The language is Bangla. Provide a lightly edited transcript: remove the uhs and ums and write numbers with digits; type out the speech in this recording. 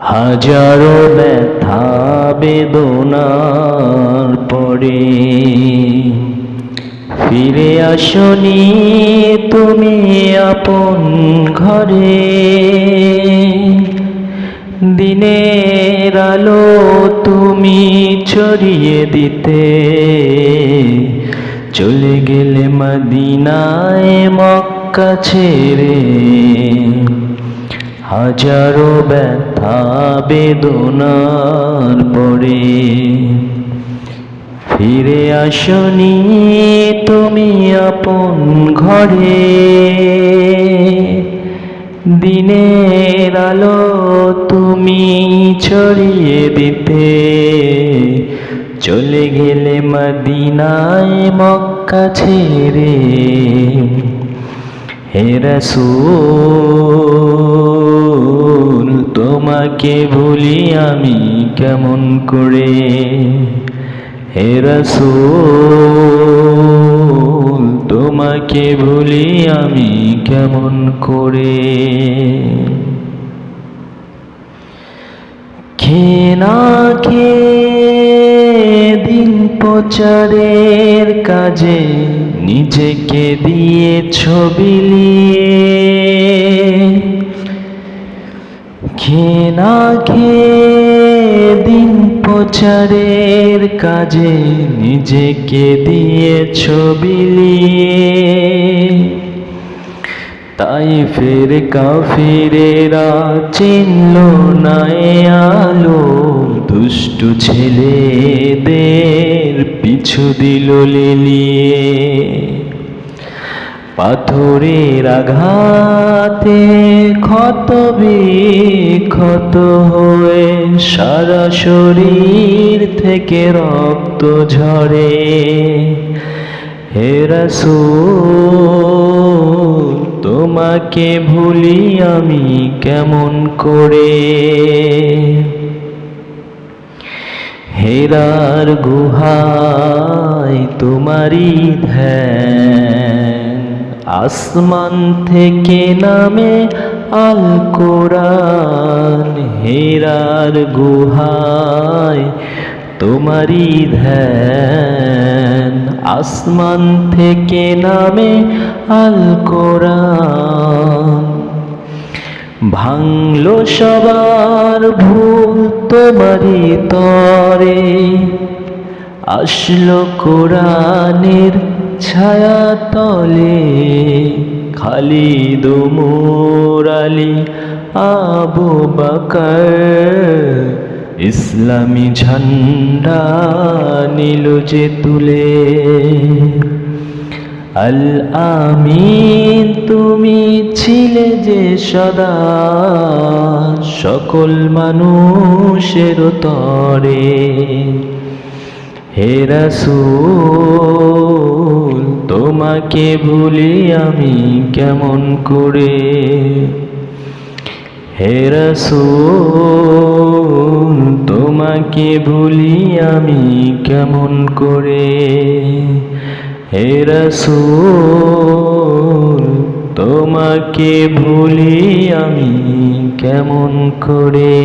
হাজারো ব্যথা বেদনার পরে ফিরে আসনি তুমি আপন ঘরে। দিনের আলো তুমি ছড়িয়ে দিতে চলে গেলে মদিনায় মক্কা ছেড়ে। হাজারো ব্যথা বেদনার পরে ফিরে আসনি তুমি আপন ঘরে। দিনের আলো তুমি ছড়িয়ে দিতে চলে গেলে মদিনায় মক্কা ছেড়ে। হে রাসূল তোমাকে ভুলি আমি কেমন করে। হে রাসূল তোমাকে ভুলি আমি কেমন করে। খেয়ে না খেয়ে দিন প্রচারের কাজে নিজেকে দিয়েছ বিলিয়ে। খেয়ে না খেয়ে দিন প্রচারের কাজে নিজেকে দিয়েছ বিলিয়ে। তাইফের কাফিরেরা চিনল না এ আলো, দুষ্টু ছেলেদের পিছু দিল লিলিয়ে। পাথরের আঘাতে ক্ষত বিক্ষত হয়ে সারা শরীর থেকে রক্ত ঝরে। হে রাসূল তোমাকে ভুলি আমি কেমন করে। হেরার গুহায় তোমারই ধ্যান, আসমান থেকে নামে আল কোরআন। হেরার গুহায় তোমারই ধ্যান, আসমান থেকে নামে আল কোরআন। ভাঙলো সবার ভুল তোমারই তরে, আসলো কোরআনের ছায়া তলে। খালিদ ওমর আলী আবু বকর ইসলামী ঝান্ডা নিল যে তুলে। আল আমিন তুমি ছিলে যে সদা সকল মানুষের তরে। হে রাসূল তোমাকে ভুলি আমি কেমন করে। হে রাসূল তোমাকে ভুলি আমি কেমন করে। হে রাসূল তোমাকে ভুলি আমি কেমন করে।